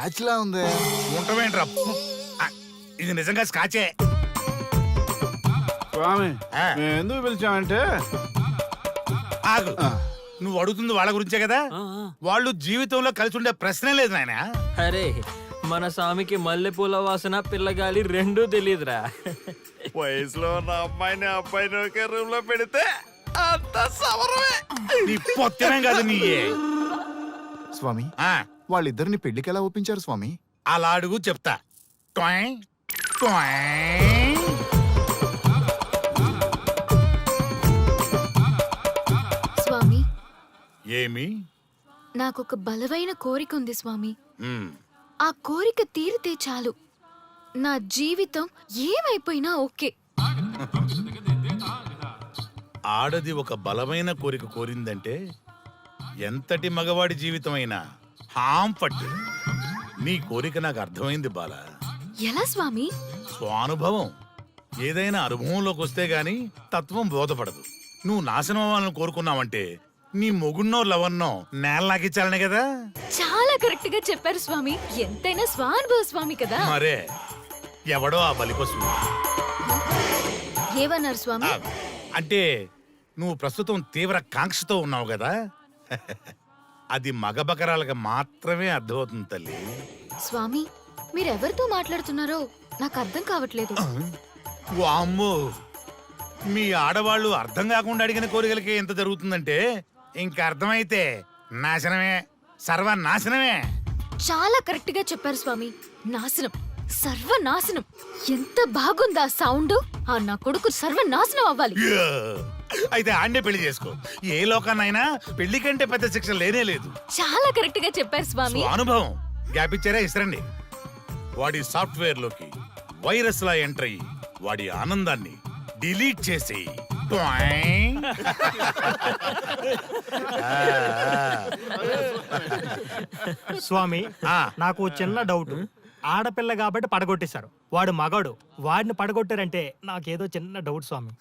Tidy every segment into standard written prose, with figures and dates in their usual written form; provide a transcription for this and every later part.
Scotch లా ఉంది. ఉంటామేంట్రా? ఇది నిజంగా స్కాచే. స్వామి మేము ఎందుకు పిలిచామంటే ఆగు, నువ్వు అడుగుతుంది వాళ్ళ గురించే కదా. వాళ్ళు జీవితంలో కలిసి ఉండే ప్రశ్నే లేదు నాయన. అరే మన స్వామికి మల్లెపూల వాసన పిల్లగాలి రెండూ తెలియదురా. వయసులో ఉన్న అమ్మాయిని అబ్బాయిని ఒకే రూమ్ లో పెడితే అంత సవరమే. నీ పొత్తమే కాదు నీయే. స్వామి ఆ, వాళ్ళిద్దరిని పెళ్లికి ఎలా ఒప్పించారు స్వామి? అలా అడుగు చెప్తా. టొయ్, టొయ్. స్వామి ఏమి? నాకొక బలమైన కోరిక ఉంది స్వామి. ఉమ్, ఆ కోరిక తీరితే చాలు, నా జీవితం ఏమైపోయినా ఓకే. ఆడది ఒక బలమైన కోరిక కోరిందంటే ఎంతటి మగవాడి జీవితమైనా హాం పట్టు. నీ కోరిక నాకు అర్థమైంది బాల. ఎలా స్వామి? స్వానుభవం. ఏదైనా అనుభవంలోకి వస్తే గాని తత్వం బోధపడదు. నువ్వు నాశనం అవ్వాలని కోరుకున్నావంటే నీ మొగున్నో లవన్నో నేల నాకిచ్చాలనే కదా. చాలా కరెక్ట్ గా చెప్పారు స్వామి. ఎంతైనా స్వానుభవ స్వామి కదా. మరే ఎవడో ఆ బలిపశు. ఏమన్నారు స్వామి? అంటే నువ్వు ప్రస్తుతం తీవ్ర కాంక్షతో ఉన్నావు కదా. అది మగ బకరాలకు మాత్రమే అర్థమవుతుంది తల్లి. స్వామి మీరెవరితో మాట్లాడుతున్నారో నాకు అర్థం కావట్లేదు. వామ్మో, మీ ఆడవాళ్ళు అర్థం కాకుండా అడిగిన కోరికలకి ఎంత జరుగుతుందంటే ఇంకా అర్థమైతే నాశనమే, సర్వనాశనమే. చాలా కరెక్ట్ గా చెప్పారు స్వామి. నాశనం, సర్వనాశనం. ఎంత బాగుందా సౌండ్? ఆ నా కొడుకు సర్వనాశనం అవ్వాలి. యా! అయితే ఆండే పెళ్లి చేసుకో. ఏ లోకాన్నైనా పెళ్లి కంటే పెద్ద శిక్ష లేనే లేదు. చాలా కరెక్ట్ గా చెప్పారు స్వామి. అనుభవం గ్యాప్ ఇచ్చారా? ఇస్తారండి. వాడి సాఫ్ట్వేర్ లోకి వైరస్ లా ఎంటర్ అయ్యి వాడి ఆనందాన్ని డిలీట్ చేసి స్వామి ఆ. నాకు చిన్న డౌట్. ఆడపిల్ల కాబట్టి పడగొట్టేశారు, వాడు మగాడు, వాడిని పడగొట్టారంటే నాకేదో చిన్న డౌట్ స్వామి.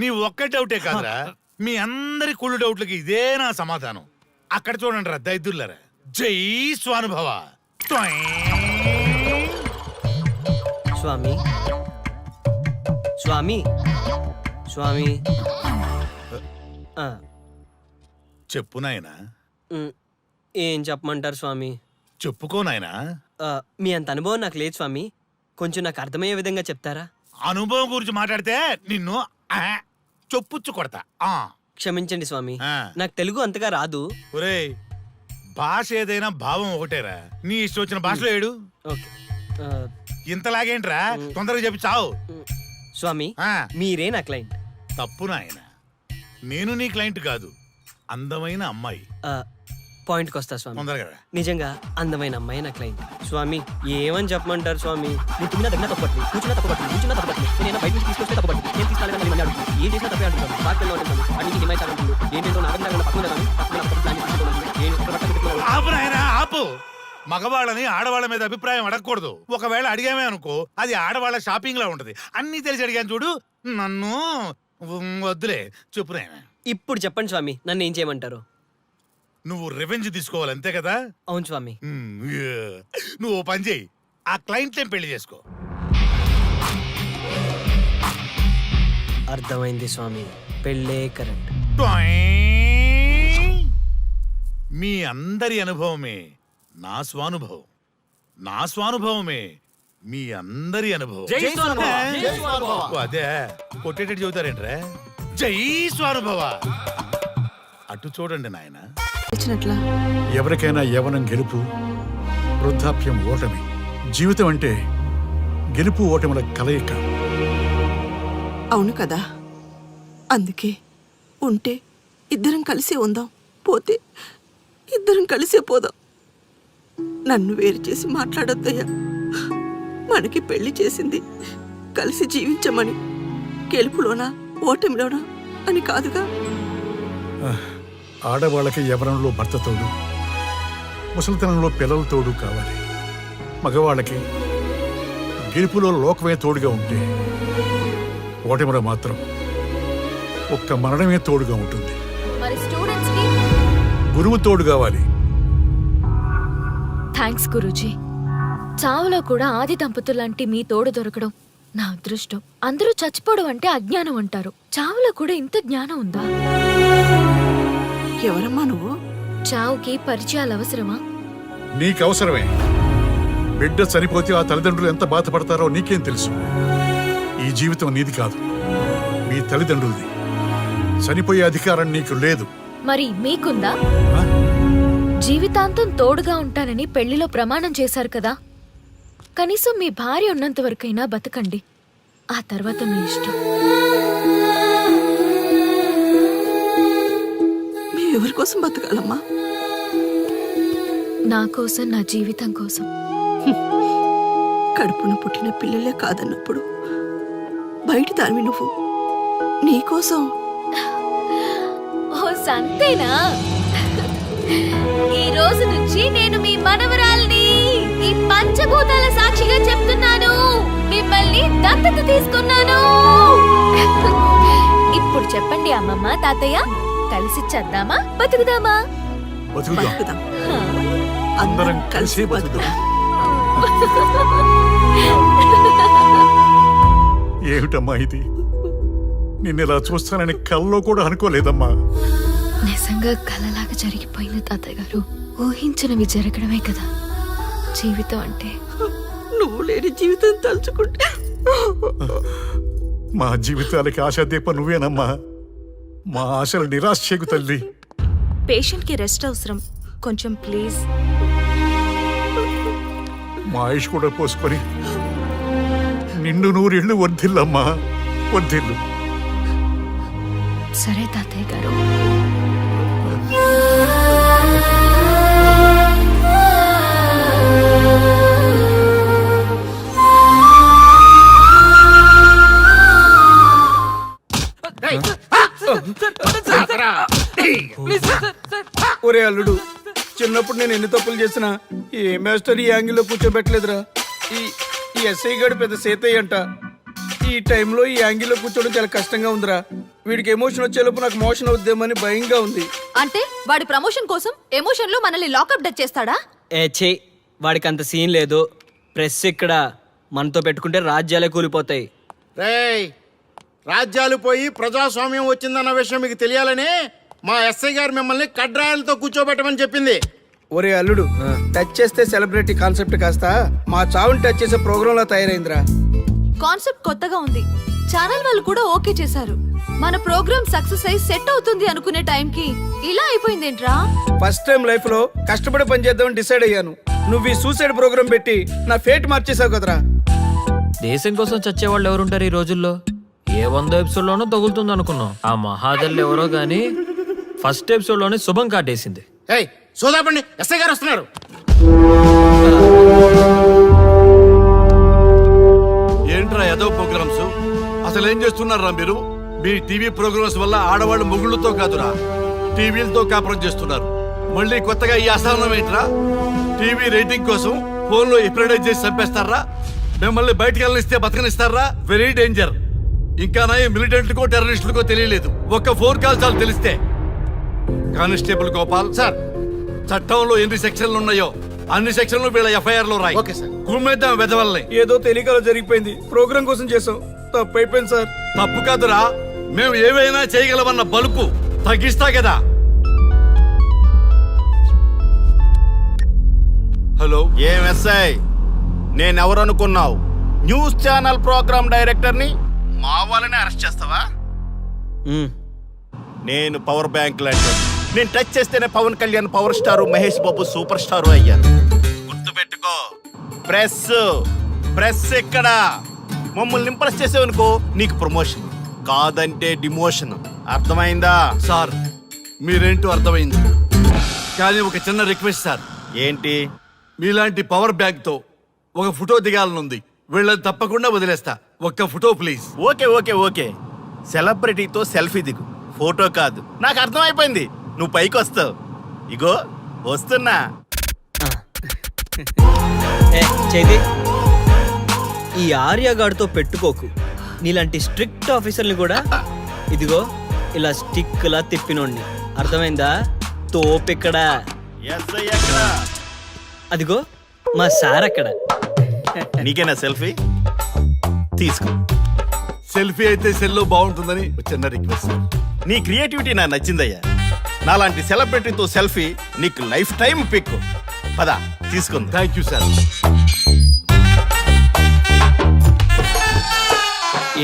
నీ ఒక్క డౌటే కాదురా, మీ అందరి కుళ్ళు డౌట్లకి ఇదే నా సమాధానం. అక్కడ చూడండి రా దైదుర్లరా. జై స్వానుభవ. స్వామి స్వామి స్వామి ఆ, చెప్పు నాయనా. ఏం చెప్పమంటారు స్వామి? చెప్పుకో నాయనా. మీ అంత అనుభవం నాకు లేదు స్వామి. కొంచెం నాకు అర్థమయ్యే విధంగా చెప్తారా? అనుభవం గురించి మాట్లాడితే నిన్ను చొప్పుచ్చు కొడతా. క్షమించండి స్వామి, ఆ. నాకు తెలుగు అంతగా రాదు. ఒరేయ్, భాష ఏదైనా భావం ఒకటేరా. నీ ఇష్టం వచ్చిన భాషలో ఏడు. ఓకే. ఆ, ఇంతలాగేంట్రా, తొందరగా చెప్పి చావు. స్వామి ఆ, మీరే నా క్లయింట్. తప్పు నాయన. నేను నీ క్లయింట్ కాదు, అందమైన అమ్మాయి. పాయింట్కి వస్తా స్వామి. తొందరగా రా. నిజంగా అందమైన అమ్మాయి నా క్లయింట్. స్వామి ఏమని చెప్పమంటారు స్వామి? నువ్వు తిన్నా దగ్గర తప్పట్లేదు, కూర్చున్నా తప్పట్లేదు, కూర్చున్నా తప్పట్లేదు, నేను బయట నుంచి తీసుకొస్తే తప్పట్లేదు, నేను తీసుకురాలేదని మళ్ళీ అడుగుతాను. ఏం చేసినా తప్పే అడుగుతాను. బాగా ఉంటుంది అడిగి హిమాయ్ అంటుంది. ఏంటంటే నాగంగా పక్కన ఆపు నాయనా, ఆపు. మగవాళ్ళని ఆడవాళ్ళ మీద అభిప్రాయం అడగకూడదు. ఒకవేళ అడిగామే అనుకో, అది ఆడవాళ్ళ షాపింగ్ లా ఉంటది. అన్ని తెలిసి అడిగాను చూడు, నన్ను వద్దులే. చెప్పు నాయనా. ఇప్పుడు చెప్పండి స్వామి, నన్ను ఏం చేయమంటారు? నువ్వు రివెంజ్ తీసుకోవాలి, అంతే కదా? అవును స్వామి. నువ్వు ఓ పని చేయి, ఆ క్లయింట్లే పెళ్లి చేసుకో. అర్థమైంది స్వామి, పెళ్ళే కరెక్ట్. మీ అందరి అనుభవమే నా స్వానుభవం, నా స్వానుభవమే మీ అందరి అనుభవం. అదే కొట్టేటట్టు చెబుతారేంట్రా? జై స్వానుభవ. అటు చూడండి నాయన. ఎవరికైనా యవ్వనం గెలుపు, వృద్ధాప్యం ఓటమి. జీవితం అంటే గెలుపు ఓటముల కలయిక. అవును కదా, అందుకే ఉంటే ఇద్దరం కలిసే ఉందాం, పోతే ఇద్దరం కలిసే పోదాం. నన్ను వేరు చేసి మాట్లాడొద్దయ్యా. మనకి పెళ్లి చేసింది కలిసి జీవించమని, గెలుపులోనా ఓటమిలోనా అని కాదుగా. ఆడవాళ్ళకి యవ్వనంలో భర్త తోడు, ముసలితనంలో పిల్లల తోడు కావాలి. మగవాళ్ళకి గెలుపులో లోకమే తోడుగా ఉంటే, ఓటమిలో మాత్రం ఒక్క మరణమే తోడుగా ఉంటుంది. మరి స్టూడెంట్స్ కి గురువు తోడు కావాలి. థ్యాంక్స్ గురూజీ. చావులో కూడా ఆది దంపతులు లాంటి మీ తోడు దొరకడం నా అదృష్టం. అందరూ చచ్చిపోవడం అంటే అజ్ఞానం అంటారు. చావులో కూడా ఇంత జ్ఞానం ఉందా? ఎవరమ్మా నువ్వు? చావుకి పరిచయాలు అవసరమా? నీకు అవసరమే. బిడ్డ చనిపోతే ఆ తల్లిదండ్రులు ఎంత బాధపడతారో నీకేం తెలుసు? ఈ జీవితం నీది కాదు, మీ తల్లిదండ్రులది. చనిపోయే అధికారం నీకు లేదు. మరి మీకుందా? ఆ? జీవితాంతం తోడుగా ఉంటానని పెళ్లిలో ప్రమాణం చేశారు కదా. కనీసం మీ భార్య ఉన్నంత వరకైనా బతకండి. ఆ తర్వాత మీ ఇష్టం. మేము ఎవరి కోసం బతకాలమ్మా? నా కోసం, నా జీవితం కోసం. కడుపున పుట్టిన పిల్లలే కాదన్నప్పుడు బయటి దానివి నువ్వు. నీకోసం ఓ సంతేనా? ఈ రోజు నుంచి నేను మీ మనవరాల్ని. ఈ పంచభూతాల సాక్షిగా చెప్తున్నాను, మిమ్మల్ని దత్తత తీసుకున్నాను. ఇప్పుడు చెప్పండి అమ్మమ్మ, తాతయ్య, కలిసి చేద్దామా, బతుకుదామా? బతుకుదాం. బతుకుదాం. అందరం కలిసి బతుకుదాం. ఏమిటమ్మా ఇది? నిన్నెలా చూస్తానని కల్లో కూడా అనుకోలేదమ్మా. నిజంగా కలలాగా జరిగిపోయింది తాతయ్య గారు. ఊహించినవి జరగడమే కదా జీవితం అంటే. నువ్వు లేని జీవితం తలుచుకుంటే మా జీవితాలకి ఆశాదీప నువ్వేనమ్మా. మా ఆశలు నిరాశ చేయకు తల్లి. పేషెంట్ కి రెస్ట్ అవసరం, కొంచెం ప్లీజ్. మా ఆయుష్ కూడా పోసుకొని నిండు నూరిళ్ళు వర్ధిల్లమ్మా, వర్ధిల్లు. సరే తాతయ్య గారు. ఒరే అల్లుడు, చిన్నప్పుడు నేను ఎన్ని తప్పులు చేసినా ఏ మాస్టర్ ఈ యాంగిల్లో కూర్చోబెట్టలేదురా. ఈ ఎస్ఐ గడు పెద్ద సేతయ్య అంట. ఈ టైంలో ఈ యాంగిల్లో కూర్చోవడం చాలా కష్టంగా ఉందిరా. వీడికి ఎమోషన్ వచ్చేలోపు నాకు మోషన్ అవుద్దేమని భయంగా ఉంది. అంటే వాడి ప్రమోషన్ కోసం ఎమోషన్ లో మనల్ని లాకప్ డెత్ చేస్తాడా? ఛీ, వాడికి అంత సీన్ లేదు. ప్రెస్ ఇక్కడ మనతో పెట్టుకుంటే రాజ్యాలే కూలిపోతాయి. రేయ్, రాజ్యాలు పోయి ప్రజాస్వామ్యం వచ్చిందన్న విషయం మీకు తెలియాలని మా ఎస్ఐ గారు మిమ్మల్ని కడ్రాయలతో కూర్చోబెట్టమని చెప్పింది. ఒరే అల్లుడు, టచ్ చేస్తే సెలబ్రిటీ కాన్సెప్ట్ కాస్త మా చావుని టచ్ చేసే ప్రోగ్రామ్ లా తయారైందిరా. కాన్సెప్ట్ కొత్తగా ఉంది, ఛానల్ వాళ్ళు కూడా ఓకే చేశారు. మన ప్రోగ్రామ్ సక్సెస్ అయి సెట్ అవుతుంది అనుకునే టైంకి ఇలా అయిపోయిందేంట్రా? ఫస్ట్ టైం లైఫ్ లో కష్టపడి పని చేద్దామని డిసైడ్ అయ్యాను. నువ్వు ఈ సూసైడ్ ప్రోగ్రామ్ పెట్టి నా ఫేట్ మార్చేసావు కదరా. దేశం కోసం చచ్చేవాళ్ళు ఎవరుంటారు ఈ రోజుల్లో? ఏ 100 ఎపిసోడ్లోనో తగులుతుంది అనుకున్నాం. ఆ మహాదల్లు ఎవరో గానీ ఫస్ట్ ఎపిసోడ్ లోనే శుభం కాటేసింది. ఏయ్, సోదాపండి, ఎస్ఐ గారు వస్తున్నారు. ఏంట్రా ఏదో ప్రోగ్రామ్స్? అసలు ఏం చేస్తున్నారా మీరు? మీ టీవీ ప్రోగ్రామ్స్ వల్ల ఆడవాళ్ళు మొగుళ్ళతో కాదురా, టీవీలతో కాపురం చేస్తున్నారు. మళ్ళీ కొత్తగా ఈ అసహనం ఏంట్రా? టీవీ రేటింగ్ కోసం ఫోన్లో ఎప్రిడైజ్ చేసి చంపేస్తారా? మిమ్మల్ని బయటకు వెళ్ళనిస్తే బతకనిస్తారా? Very danger. ఇంకా నా మిలిటెంట్లకో టెర్రరిస్టులకో తెలియలేదు, ఒక్క ఫోన్ కాల్ చాలు తెలిస్తే. కానిస్టేబుల్ గోపాల్ సార్, చట్టంలో ఎన్ని సెక్షన్లు ఉన్నాయో అన్ని సెక్షన్లు వీళ్ళ ఎఫ్ఐఆర్ లో రాయి. Okay sir. కుమ్మేద్దాం వెదవల్ని. ఏదో తెలియకలో జరిగిపోయింది, ప్రోగ్రామ్ కోసం చేసాం, తప్పు అయిపోయింది సార్. తప్పు కాదురా, మేము ఏవైనా చేయగలమన్న బలుపు తగ్గిస్తా కదా. హలో, ఏం ఎస్ఐ, నేనెవరు అనుకున్నావు? న్యూస్ ఛానల్ ప్రోగ్రామ్ డైరెక్టర్ని. మా వాళ్ళని అరెస్ట్ చేస్తావా? నేను పవర్ బ్యాంక్ లాంటి. నేను టచ్ చేస్తేనే Pawan Kalyan power star, Mahesh Babu super star అయ్యారు. గుర్తుపెట్టుకో, ప్రెస్ ఇక్కడ మమ్మల్ని ఇంప్రెస్ చేసేవనుకో నీకు ప్రమోషన్, కాదంటే డిమోషన్. అర్థమైందా? సార్ మీరేంటో అర్థమైంది, కానీ ఒక చిన్న రిక్వెస్ట్ సార్. ఏంటి? మీలాంటి పవర్ బ్యాంక్ తో ఒక ఫోటో దిగాలనుంది. వీళ్ళని తప్పకుండా వదిలేస్తా, ఒక్క photo please. Okay okay okay, సెలబ్రిటీతో సెల్ఫీ దిగు, ఫోటో కాదు. నాకు అర్థమైపోయింది, నువ్వు పైకి వస్తావు. ఇగో వస్తున్నా. చైతి, ఈ ఆర్యగాడితో పెట్టుకోకు. నీలాంటి స్ట్రిక్ట్ ఆఫీసర్ని కూడా ఇదిగో ఇలా స్టిక్ లా తిప్పినోడిని. అర్థమైందా? తోపెక్కడ, ఎస్ఐ ఎక్కడ? అదిగో మా సార్ అక్కడ. నీకేనా సెల్ఫీ తీసుకో. సెల్ఫీ అయితే సెల్లో బాగుంటుందని ఒక చిన్న రిక్వెస్ట్ సార్. నీ క్రియేటివిటీ నాకు నచ్చిందయ్యా. నాలాంటి సెలబ్రిటీతో సెల్ఫీ నీకు లైఫ్ టైం పిక్. పద తీసుకుందా. Thank you sir.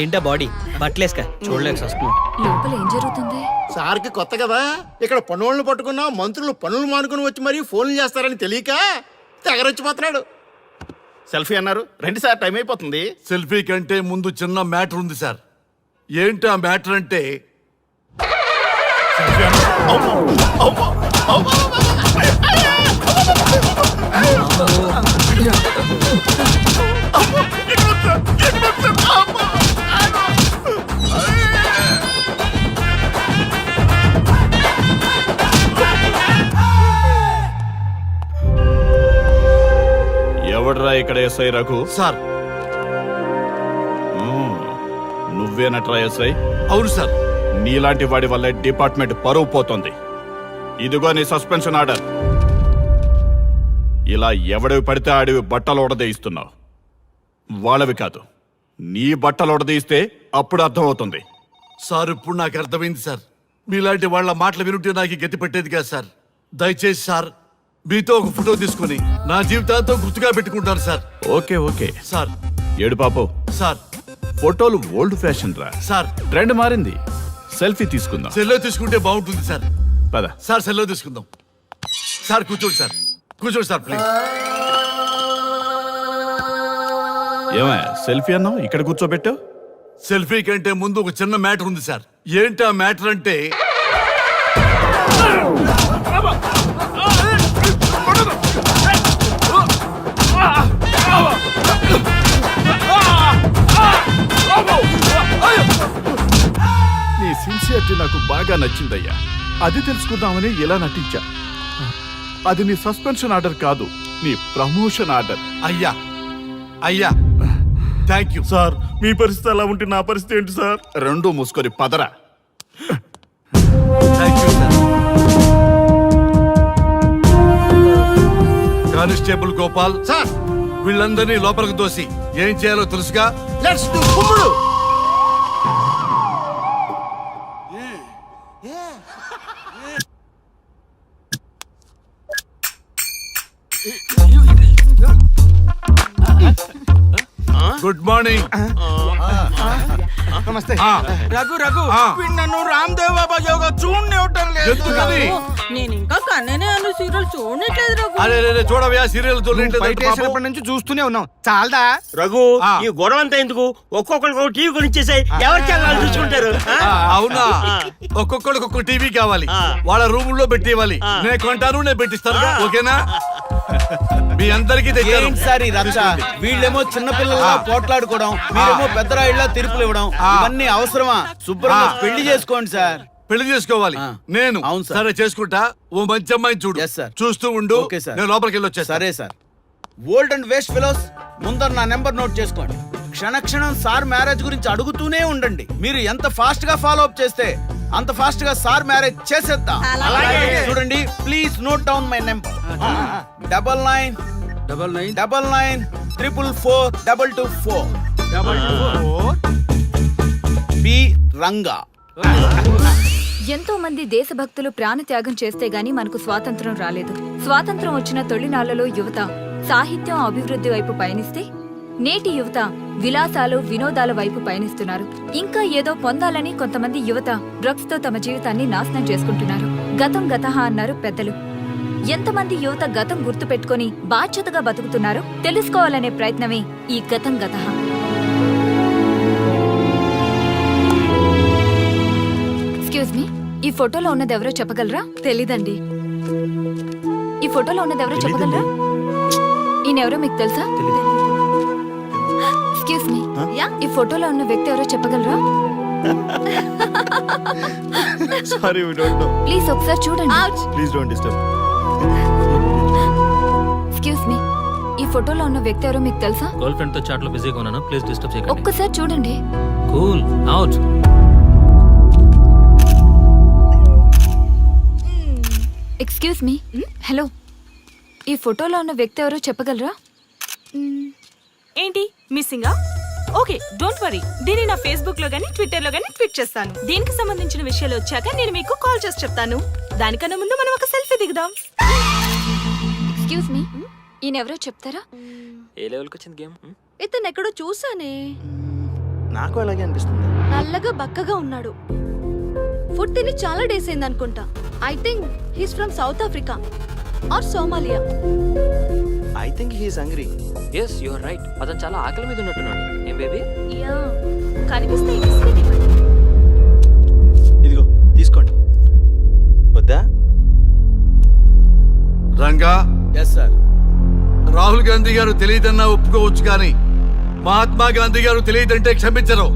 ఏంటా బాడీ బట్టలేసుక చూడలేక వస్తున్నాం. లోపల ఏం జరుగుతుంది? సార్కి కొత్త కదా, ఇక్కడ పనులను పట్టుకున్నా మంత్రులు పనులు మానుకుని వచ్చి మరీ ఫోన్లు చేస్తారని తెలియక తెగరొచ్చిపోతున్నాడు. సెల్ఫీ అన్నారు, రండి సార్, టైం అయిపోతుంది. సెల్ఫీ కంటే ముందు చిన్న మ్యాటర్ ఉంది సార్. ఏంటి ఆ మ్యాటర్ అంటే ఎవడ్రా ఇక్కడ ఎస్ఐ రఘు? సార్. నువ్వేనట్రా ఎస్ఐ? అవును సార్. నీలాంటి వాడి వల్ల డిపార్ట్మెంట్ పరువు పోతుంది. ఇదిగో నీ సస్పెన్షన్ ఆర్డర్. ఇలా ఎవడివి పడితే ఆడివి బట్టలు ఉడదీయిస్తున్నావు. వాళ్ళవి కాదు, నీ బట్టలు ఉడదీయిస్తే అప్పుడు అర్థమవుతుంది. సార్ ఇప్పుడు నాకు అర్థమైంది సార్. మీలాంటి వాళ్ళ మాటలు వినుంటే నాకు గతి పెట్టేది కాదు సార్. దయచేసి సార్ మీతో ఒక ఫోటో తీసుకుని నా జీవితాంతో గుర్తుగా పెట్టుకుంటాను సార్. Okay okay sir. ఏడు పాపు సార్. ఫోటోలు ఓల్డ్ ఫ్యాషన్ రా సార్. ట్రెండ్ మారింది. సెల్ఫీ తీసుకుందాం. సెల్లో తీసుకుంటే బాగుంటుంది సార్. పద సార్ సెల్లో తీసుకుందాం. సార్ కూర్చోండి సార్, కూర్చోండి సార్ ప్లీజ్. ఏమయ్య సెల్ఫీ అన్నావు, ఇక్కడ కూర్చోబెట్టావు? సెల్ఫీ కంటే ముందు ఒక చిన్న మ్యాటర్ ఉంది సార్. ఏంటి ఆ మ్యాటర్ అంటే నీ సిన్సియరిటీ నాకు బాగా నచ్చిందయ్యా. అది తెలుసుకుందామని ఇలా నటించా. అది నీ సస్పెన్షన్ ఆర్డర్ కాదు, నీ ప్రమోషన్ ఆర్డర్. అయ్యా అయ్యా థ్యాంక్ యూ సార్. మీ పరిస్థితి అలా ఉంటే నా పరిస్థితి ఏంటి సార్? రెండు మూసుకొని పదరా. Thank you sir. Constable Gopal sir, వీళ్ళందరినీ లోపలికి దోసి ఏం చేయాలో తెలుసుగా. లెట్స్ డు కుమ్ముడు. Good morning. నమస్తే. రఘు రఘు నన్ను రామ్దేవ్ బాబా యోగా చూడనివ్వటం లేదు. నేను ఇంకా కన్ననే అను సీరియల్ చూడట్లేదు రఘు. అరే చూడవయ్యా సీరియల్ చూడలేదు నుంచి చూస్తూనే ఉన్నాం. చాలదా రఘు, ఈ గొడవ అంతా ఎందుకు? ఒక్కొక్కరికి ఒక టీవీ కొనిచ్చేసాయి, ఎవరి ఛానల్ చూసుకుంటారు. అవునా? ఒక్కొక్కడికి ఒక్కొక్క టీవీ కావాలి, వాళ్ళ రూముల్లో పెట్టి ఇవ్వాలి. నేను కొంటాను, నేను పెట్టిస్తాను. ఓకేనా? మీ అందరికీ తెచ్చాను. వీళ్ళేమో చిన్న పిల్లల్లా పోట్లాడుకోవడం, మీరేమో పెద్దరాయిళ్ళ తీర్పులు ఇవ్వడం, ఇవన్నీ అవసరమా? శుభ్రంగా పెళ్లి చేసుకోండి సార్. పెళ్లి చేసుకోవాలి నేను. అవును సార్. సరే చేసుకుంటా. ఓ మంచి అమ్మాయిని చూడు. Yes, sir. చూస్తూ ఉండు. Okay, sir. నేను లోపలికి వెళ్ళి వచ్చేస్తా. సరే sir. Old and waste fellows, ముందర నా నెంబర్ నోట్ చేసుకోండి. క్షణక్షణం సార్ మ్యారేజ్ గురించి అడుగుతూనే ఉండండి. మీరు ఎంత ఫాస్ట్ గా ఫాలో అప్ చేస్తే అంత ఫాస్ట్ గా సార్ మ్యారేజ్ చేసేద్దాం. చూడండి, please note down my number. 9999442224 B Ranga. ఎంతో మంది దేశభక్తులు ప్రాణత్యాగం చేస్తే గాని మనకు స్వాతంత్రం రాలేదు. స్వాతంత్రం వచ్చిన తొలినాళ్లలో యువత సాహిత్యం అభివృద్ధి వైపు పయనిస్తే నేటి యువత విలాసాలు వినోదాల వైపు పయనిస్తున్నారు. ఇంకా ఏదో పొందాలని కొంతమంది యువత డ్రగ్స్ తో తమ జీవితాన్ని నాశనం చేసుకుంటున్నారు. గతం గతహ అన్నారు పెద్దలు. ఎంతమంది యువత గతం గుర్తు పెట్టుకుని బాధ్యతగా బతుకుతున్నారో తెలుసుకోవాలనే ప్రయత్నమే ఈ గతం గతహ. ఎక్స్క్యూజ్ మీ, ఈ ఫోటోలో ఉన్నది ఎవరో చెప్పగలరా? తెలీదండి. ఈ ఫోటోలో ఉన్నది ఎవరో చెప్పగలరా? ఈయనెవరో మీకు తెలుసా? ఎక్స్క్యూజ్ మీ, ఈ ఫోటోలో ఉన్న వ్యక్తి ఎవరో చెప్పగలరా? Sorry, we don't know. Please ఒకసారి చూడండి. Please don't disturb. Excuse me, ఈ ఫోటోలో ఉన్న వ్యక్తి ఎవరో మీకు తెలుసా? గర్ల్ ఫ్రెండ్ తో చాట్ లో బిజీగా ఉన్నాను, ప్లీజ్ డిస్టర్బ్ చేయకండి. ఒక్కసారి చూడండి. Cool out. Excuse me, hello, ఈ ఫోటోలో ఉన్న వ్యక్తి ఎవరో చెప్పగలరా? ఏంటి మిస్సింగా? Okay, don't worry. దీన్ని నా ఫేస్బుక్ లో గానీ ట్విట్టర్ లో గానీ ట్వీట్ చేస్తాను. దీనికి సంబంధించిన విషయాలు వచ్చాక నేను మీకు కాల్ చేసి చెప్తాను. దానికన్నా ముందు మనం ఒక సెల్ఫీ దిగుదాం. ఎక్స్క్యూజ్ మీ, ఈయనెవరో చెప్తారా? ఏ లెవెల్కి వచ్చింది గేమ్? ఇతను ఎక్కడో చూసానే. నాకు అలాగే అనిపిస్తుంది. నల్లగా బక్కగా ఉన్నాడు. ఫుడ్ తిని చాలా డేస్ అయింది అనుకుంటా. I think he's from South Africa or Somalia. I think he's hungry. Yes you are right. అతను చాలా ఆకలి మీద ఉన్నట్టున్నాడు. ఏం బేబీ? యా, కనిపిస్తే ఈ బిస్కెట్ ఇవ్వండి. ఇదిగో తీసుకోండి. వద్దా? Ranga, yes sir. రాహుల్ గాంధీ గారు తెలియదన్నా ఒప్పుకోవచ్చు కానీ మహాత్మా గాంధీ గారు తెలియదంటే క్షమించరు.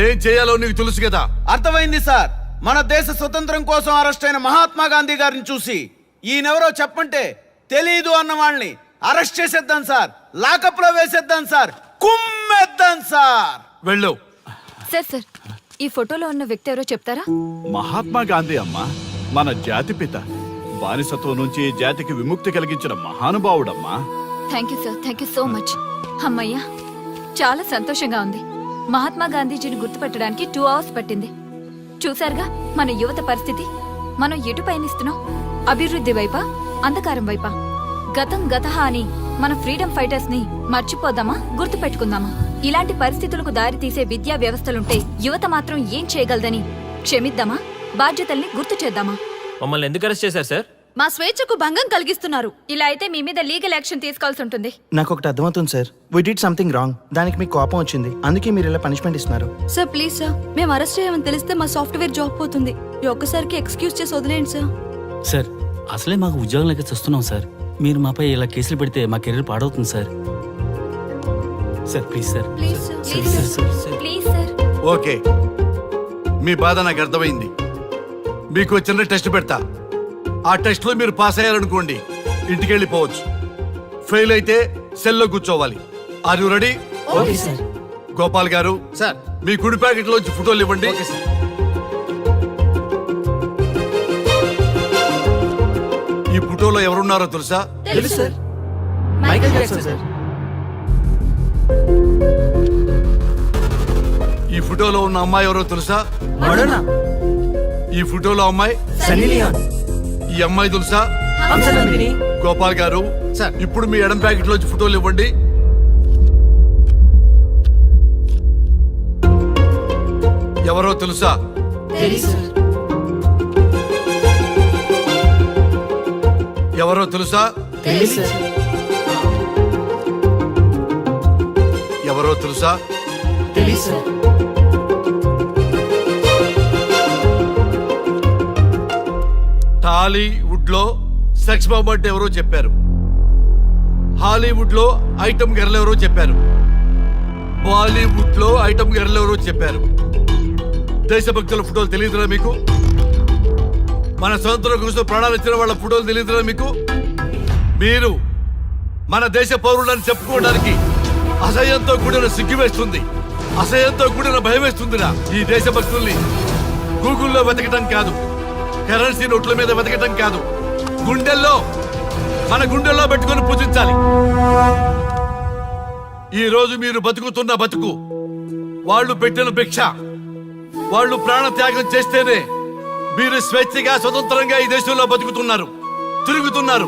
ఏం చేయాలో నీకు తెలుసు కదా. అర్థమైంది సార్. మన దేశ స్వతంత్రం కోసం అరెస్ట్ అయిన మహాత్మా గాంధీ గారిని చూసి ఈయనెవరో చెప్పంటే తెలీదు అన్న వాళ్ళని అరెస్ట్ చేసేద్దాం సార్. లాకప్ లో వేసేద్దాం సార్. కుమ్మేద్దాం సార్. వెళ్ళు. సార్ సార్, ఈ ఫోటోలో ఉన్న వ్యక్తి ఎవరో చెప్తారా? మహాత్మా గాంధీ అమ్మా, మన జాతిపిత. బానిసత్వం నుంచి జాతికి విముక్తి కలిగించిన మహానుభావుడమ్మా. Thank you sir, thank you so much. అమ్మయ్యా, చాలా సంతోషంగా ఉంది. మహాత్మా గాంధీజీని గుర్తుపెట్టడానికి 2 hours పట్టింది. చూసారుగా మన యువత పరిస్థితి. మనం ఎటు పయనిస్తున్నాం? అభివృద్ధి వైపా, అంధకారం వైపా? గతం గతహ అని మన ఫ్రీడమ్ ఫైటర్స్ ని మర్చిపోదామా, గుర్తు పెట్టుకుందామా? ఇలాంటి పరిస్థితులకు దారి తీసే విద్యా వ్యవస్థలుంటే యువత మాత్రం ఏం చేయగలదని క్షమిద్దామా, బాధ్యతల్ని గుర్తు చేద్దామా? మమ్మల్ని ఎందుకు అరెస్ట్ చేశారు సార్? మా స్వేచ్ఛకు భంగం కలిగిస్తున్నారు. ఇలా అయితే మీ మీద లీగల్ యాక్షన్ తీసుకోవాల్సి ఉంటుంది. నాకు ఒకటి అర్థమవుతుంది sir. We did something wrong. దానికి మీకు కోపం వచ్చింది, అందుకే మీరు ఇలా పనిష్మెంట్ ఇస్తున్నారు. సార్ ప్లీజ్ సార్, మేము అరెస్ట్ చేయమని తెలిస్తే మా సాఫ్ట్వేర్ జాబ్ పోతుంది. ఈ ఒక్కసారికి ఎక్స్క్యూజ్ చేసి వదిలేండి సార్. సార్, అసలే మాకు ఉద్యోగం లేక చూస్తున్నాం సార్. మీరు మాపై ఇలా కేసులు పెడితే మా కెరీర్ పాడవుతుంది sir. Sir please sir. Please sir, please sir, please sir. Okay, మీ బాధ నాకు అర్థమైంది. మీకు చిన్న టెస్ట్ పెడతా. ఆ టెస్ట్ లో మీరు పాస్ అయ్యారనుకోండి, ఇంటికి వెళ్ళిపోవచ్చు. ఫెయిల్ అయితే సెల్లో కూర్చోవాలి. Are you ready? Okay sir. Gopal garu sir, మీ కుడి ప్యాకెట్ లోంచి ఫోటోలు ఇవ్వండి. ఈ ఫోటోలో ఎవరున్నారో తెలుసా? తెలుసు సార్. Michael Jackson sir. ఈ ఫోటోలో ఉన్న అమ్మాయి ఎవరో తెలుసా? మడోనా. ఈ ఫోటోలో అమ్మాయి సన్నీ లియోన్. ఈ అమ్మాయి తెలుసా? హంసనందిని. గోపాల్ గారు సార్. ఇప్పుడు మీ ఎడం ప్యాకెట్ లోంచి ఫోటోలు ఇవ్వండి. ఎవరో తెలుసా? తెలుసు. ఎవరో తెలుసా? తెలుసు. ఎవరో తెలుసా? తెలుసు. టాలీవుడ్ లో సెక్స్ బాంబ్ అంటే ఎవరో చెప్పారు. హాలీవుడ్ లో ఐటమ్ గర్ల్ ఎవరో చెప్పారు. బాలీవుడ్ లో ఐటమ్ గర్ల్ ఎవరో చెప్పారు. దేశభక్తుల ఫోటోలు తెలియదురా మీకు? మన స్వతంత్రం కోసం ప్రాణాలు ఇచ్చిన వాళ్ళ ఫోటోలు తెలియదురా మీకు? మీరు మన దేశ పౌరులని చెప్పుకోవడానికి అసహ్యంతో కూడిన సిగ్గు వేస్తుంది, అసహ్యంతో కూడిన భయం వేస్తుందిరా. ఈ దేశభక్తుల్ని గూగుల్లో వెతకటం కాదు, కరెన్సీ నోట్ల మీద వెతకటం కాదు, మన గుండెల్లో పెట్టుకొని పూజించాలి. ఈ రోజు మీరు బతుకుతున్న బతుకు వాళ్ళు పెట్టిన భిక్ష. వాళ్ళు ప్రాణ త్యాగం చేస్తేనే మీరు స్వేచ్ఛగా స్వతంత్రంగా ఈ దేశంలో బతుకుతున్నారు, తిరుగుతున్నారు.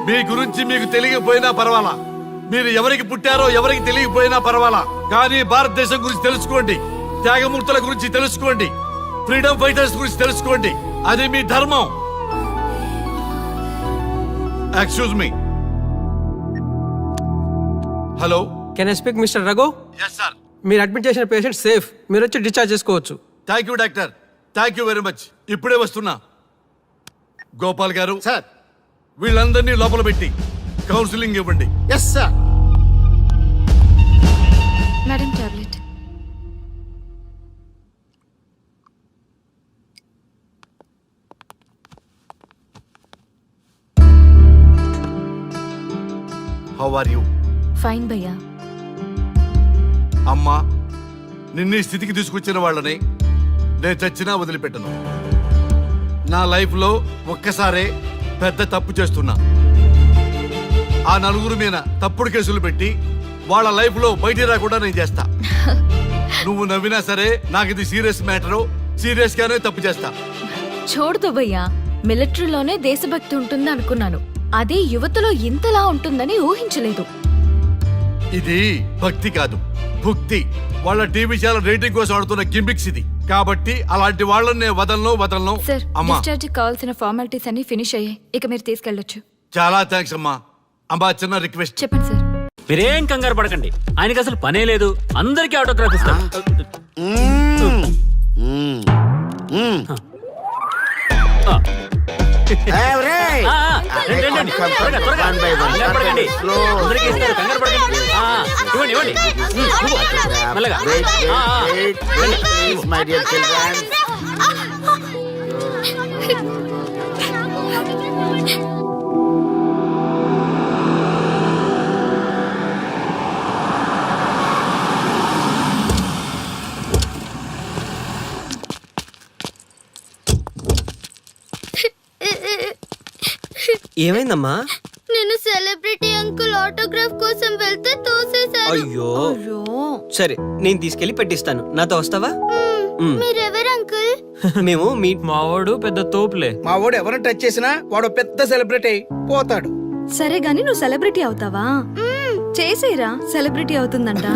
మీ గురించి మీకు తెలియకపోయినా పర్వాలా, మీరు ఎవరికి పుట్టారో ఎవరికి తెలియకపోయినా పర్వాలా, కానీ భారతదేశం గురించి తెలుసుకోండి, త్యాగమూర్తుల గురించి తెలుసుకోండి, ఫ్రీడమ్ ఫైటర్స్ గురించి తెలుసుకోండి. అది మీ ధర్మం. Excuse me. Hello, can I speak mister Raghu? Yes sir. మీరు అడ్మిట్ చేసిన పేషెంట్ సేఫ్. మీరు వచ్చి డిశ్చార్జ్ చేసుకోవచ్చు. Thank you doctor, thank you very much. ఇప్పుడే వస్తున్నా. గోపాల్ గారు సార్, వీళ్ళందరినీ లోపల పెట్టి కౌన్సిలింగ్ ఇవ్వండి. Yes sir. Madam tablet. How are you? Fine భయ్యా. అమ్మా, నిన్ను ఈ స్థితికి తీసుకొచ్చిన వాళ్ళని నేను చచ్చినా వదిలిపెట్టను. నా లైఫ్లో ఒక్కసారే పెద్ద తప్పు చేస్తున్నా. ఆ నలుగురు మీద తప్పుడు కేసులు పెట్టి వాళ్ళ లైఫ్ లో బయట రాకుండా నేను చేస్తా. నువ్వు నవ్వినా సరే నాకు ఇది సీరియస్ మ్యాటరు, సీరియస్ గానే తప్పు చేస్తా. చూడదు భయ్యా, మిలిటరీలోనే దేశభక్తి ఉంటుంది అనుకున్నాను. అదే యువతలో ఇంతలా ఉంటుందని ఊహించలేదు. ఇది భక్తి కాదు, భుక్తి. వాళ్ళ టీవీ ఛానల్ రేటింగ్ కోసం ఆడుతున్న గిమిక్స్ ఇది. కాబట్టి అలాంటి వాళ్ళని నేను వదలను. సార్, అమ్మా డిశ్చార్జ్ కావాల్సిన ఫార్మాలిటీస్ అన్ని ఫినిష్ అయ్యాయి. ఇక మీరు తీసుకెళ్ళొచ్చు. చాలా థ్యాంక్స్ అమ్మా. అమ్మా చిన్న రిక్వెస్ట్. చెప్పండి సార్. మీరేం కంగారు పడకండి, ఆయనకి అసలు పనే లేదు. అందరికీ ఆటోగ్రాఫ్ ఇస్తాం. ఏమైందమ్మా? నేను సెలబ్రిటీ అంకుల్ ఆటోగ్రాఫ్ కోసం వెళ్తే తోసేశారు. అయ్యో, సరే నేను తీసుకెళ్లి పెట్టిస్తాను. నాతో వస్తావా? మీరెవరు అంకుల్? మేము మీ మావాడు పెద్ద తోపులే. మా వాడు ఎవరిని టచ్ చేసినా వాడు పెద్ద సెలబ్రిటీ అయి పోతాడు. సరే గాని నువ్వు సెలబ్రిటీ అవుతావా? చేసేరా, సెలబ్రిటీ అవుతుందంట.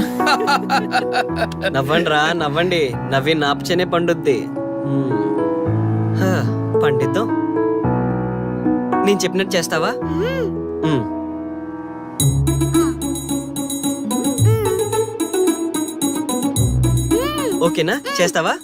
నవ్వండిరా, నవ్వండి. నవ్వి నాపచనే పండుద్ది. పండిద్దాం. నేను చెప్పినట్టు చేస్తావా? ఓకేనా? చేస్తావా?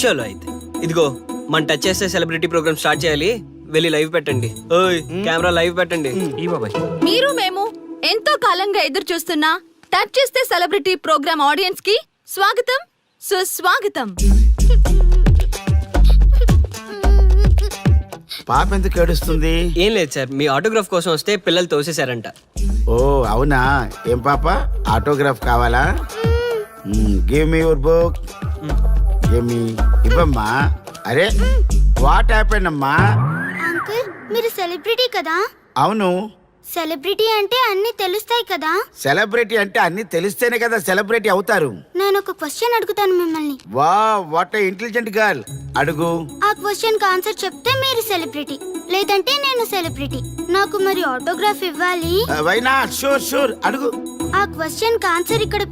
చలో అయితే. ఇదిగో, మన టచ్ చేస్తే సెలబ్రిటీ ప్రోగ్రామ్ స్టార్ట్ చేయాలి. వెళ్ళి లైవ్ పెట్టండి. ఓయ్, కెమెరా లైవ్ పెట్టండి. ఈ బాబాయ్, మీరు మేము ఎంతో కాలంగా ఎదురు చూస్తున్నా టచ్ చేస్తే సెలబ్రిటీ ప్రోగ్రామ్ ఆడియన్స్ కి స్వాగతం, సుస్వాగతం. పాప ఎందుకు ఏడుస్తుంది? ఏం లేదు సార్, మీ ఆటోగ్రాఫ్ కోసం వస్తే పిల్లలు తోసేశారంట. ఓ అవునా? ఏం పాప, ఆటోగ్రాఫ్ కావాలా? Give me your book. Give me. ఇవ్వమ్మా. అరే వాట్ హ్యాపెండ్ అమ్మా? అంకుల్, మీరు సెలబ్రిటీ కదా? అవును. సెలబ్రిటీ అంటే అన్ని తెలుస్తాయి కదా? సెలబ్రిటీ అంటే అన్ని తెలిస్తేనే కదా సెలబ్రిటీ అవుతారు. నేను ఒక క్వశ్చన్ అడుగుతాను మిమ్మల్ని. వా, వాట్ ఏ ఇంటెలిజెంట్ గర్ల్. అడుగు. ఆ క్వశ్చన్ కి ఆన్సర్ చెప్తే మీరు సెలబ్రిటీ, లేదంటే నేను సెలబ్రిటీ. నాకు మరి ఆటోగ్రాఫ్ ఇవ్వాలి. Why not? షూర్ షూర్, అడుగు. ఆ క్వశ్చన్ కి ఆన్సర్ ఇక్కడ